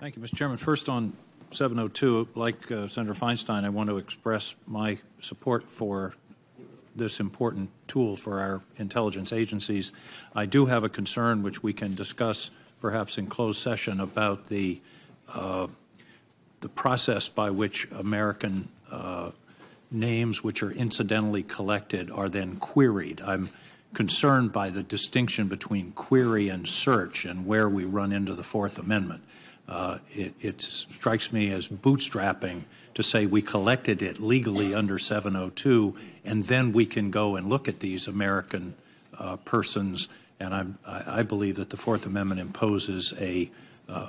Thank you, Mr. Chairman. First on 702, like Senator Feinstein, I want to express my support for this important tool for our intelligence agencies. I do have a concern which we can discuss perhaps in closed session about the process by which American names which are incidentally collected are then queried. I'm concerned by the distinction between query and search and where we run into the Fourth Amendment. It strikes me as bootstrapping to say we collected it legally under 702 and then we can go and look at these American persons, and I believe that the Fourth Amendment imposes a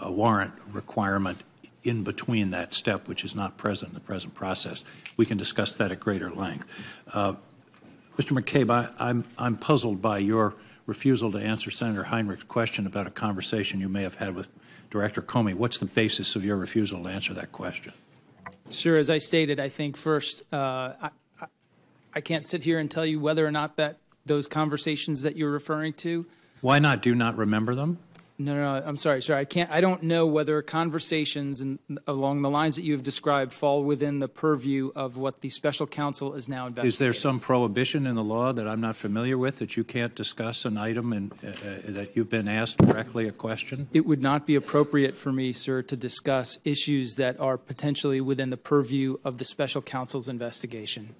warrant requirement in between that step, which is not present in the present process. We can discuss that at greater length. Mr. McCabe, I'm puzzled by your refusal to answer Senator Heinrich's question about a conversation you may have had with Director Comey. What's the basis of your refusal to answer that question? Sure. As I stated, I think first, I can't sit here and tell you whether or not that those conversations that you're referring to. Why not? Do you not remember them? No, I'm sorry, sir. I don't know whether conversations along the lines that you have described fall within the purview of what the special counsel is now investigating. Is there some prohibition in the law that I'm not familiar with that you can't discuss an item and that you've been asked directly a question? It would not be appropriate for me, sir, to discuss issues that are potentially within the purview of the special counsel's investigation.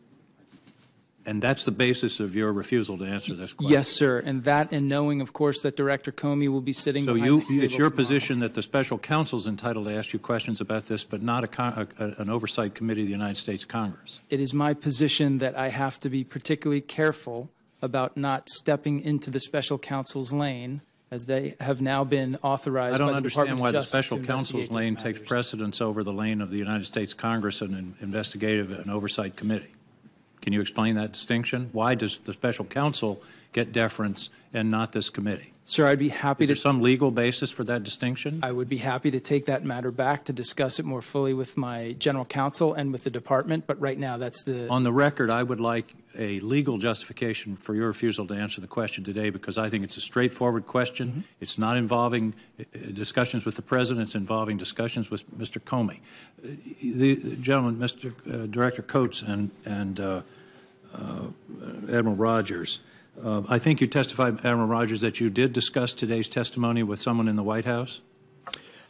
And that's the basis of your refusal to answer this question? Yes, sir. And that, and knowing, of course, that Director Comey will be sitting behind this table it's your tomorrow. position that the special counsel is entitled to ask you questions about this, but not an oversight committee of the United States Congress? It is my position that I have to be particularly careful about not stepping into the special counsel's lane, as they have now been authorized by the Department of Justice. I don't understand why the special counsel's lane takes precedence over the lane of the United States Congress and an investigative and oversight committee. Can you explain that distinction? Why does the special counsel get deference and not this committee? Sir, I'd be happy to. Is there some legal basis for that distinction? I would be happy to take that matter back to discuss it more fully with my general counsel and with the department, but right now that's the... On the record, I would like a legal justification for your refusal to answer the question today, because I think it's a straightforward question. Mm-hmm. It's not involving discussions with the President. It's involving discussions with Mr. Comey. The gentleman, Mr. Director Coates and Admiral Rogers, I think you testified, Admiral Rogers, that you did discuss today's testimony with someone in the White House?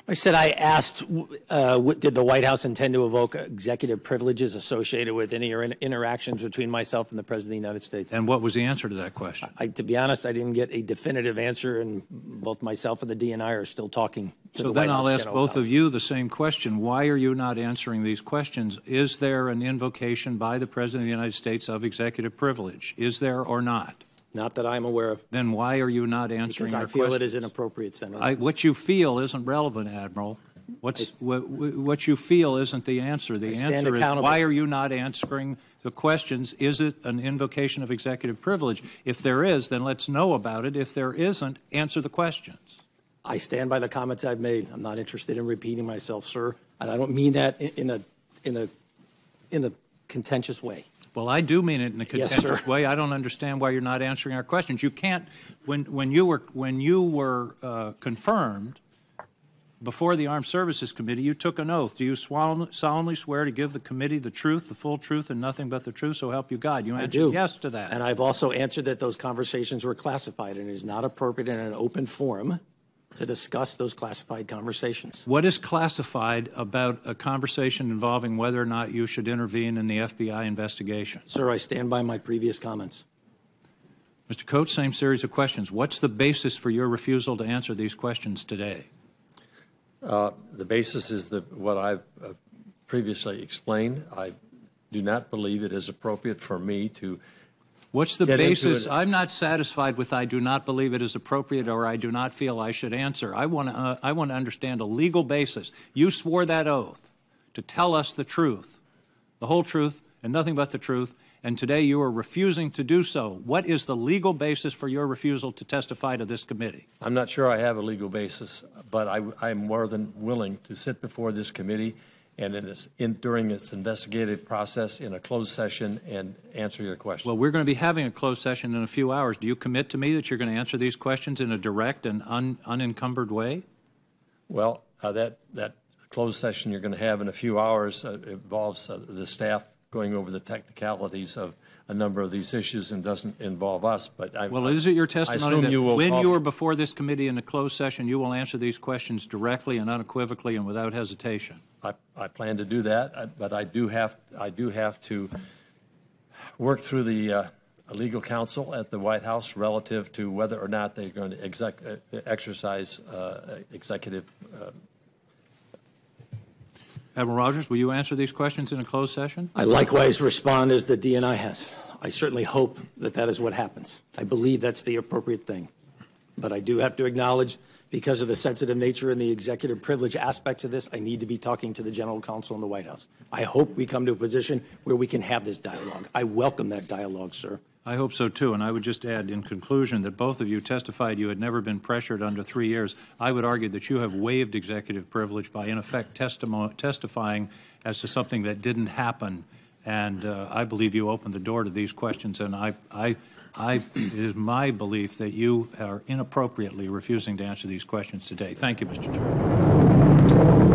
I said I asked, did the White House intend to evoke executive privileges associated with any interactions between myself and the President of the United States? And what was the answer to that question? To be honest, I didn't get a definitive answer, and both myself and the DNI are still talking to the White House. So then I'll ask both of you the same question. Why are you not answering these questions? Is there an invocation by the President of the United States of executive privilege? Is there or not? Not that I'm aware of. Then why are you not answering our questions? Because I feel it is inappropriate, Senator. What you feel isn't relevant, Admiral. What you feel isn't the answer. The answer is, why are you not answering the questions? Is it an invocation of executive privilege? If there is, then let's know about it. If there isn't, answer the questions. I stand by the comments I've made. I'm not interested in repeating myself, sir. And I don't mean that in a contentious way. Well, I do mean it in a contentious way. I don't understand why you're not answering our questions. You can't. When you were confirmed before the Armed Services Committee, you took an oath. Do you solemnly swear to give the committee the truth, the full truth, and nothing but the truth? So help you God. You answered yes to that. And I've also answered that those conversations were classified, and it is not appropriate in an open forum to discuss those classified conversations. What is classified about a conversation involving whether or not you should intervene in the FBI investigation? Sir, I stand by my previous comments. Mr. Coates, same series of questions. What's the basis for your refusal to answer these questions today? The basis is what I've previously explained. I do not believe it is appropriate for me to What's the basis? I'm not satisfied with I do not believe it is appropriate or I do not feel I should answer. I want to understand a legal basis. You swore that oath to tell us the truth, the whole truth and nothing but the truth, and today you are refusing to do so. What is the legal basis for your refusal to testify to this committee? I'm not sure I have a legal basis, but I'm more than willing to sit before this committee and during its investigative process in a closed session and answer your question. Well, we're going to be having a closed session in a few hours. Do you commit to me that you're going to answer these questions in a direct and unencumbered way? Well, That closed session you're going to have in a few hours involves the staff going over the technicalities of a number of these issues and doesn't involve us. But is it your testimony that when you are before this committee in a closed session, you will answer these questions directly and unequivocally and without hesitation? I plan to do that, but I do have to work through the legal counsel at the White House relative to whether or not they're going to exercise executive. Admiral Rogers, will you answer these questions in a closed session? I likewise respond as the DNI has. I certainly hope that that is what happens. I believe that's the appropriate thing. But I do have to acknowledge, because of the sensitive nature and the executive privilege aspects of this, I need to be talking to the general counsel in the White House. I hope we come to a position where we can have this dialogue. I welcome that dialogue, sir. I hope so, too. And I would just add, in conclusion, that both of you testified you had never been pressured under 3 years. I would argue that you have waived executive privilege by, in effect, testifying as to something that didn't happen. And I believe you opened the door to these questions. And it is my belief that you are inappropriately refusing to answer these questions today. Thank you, Mr. Chairman.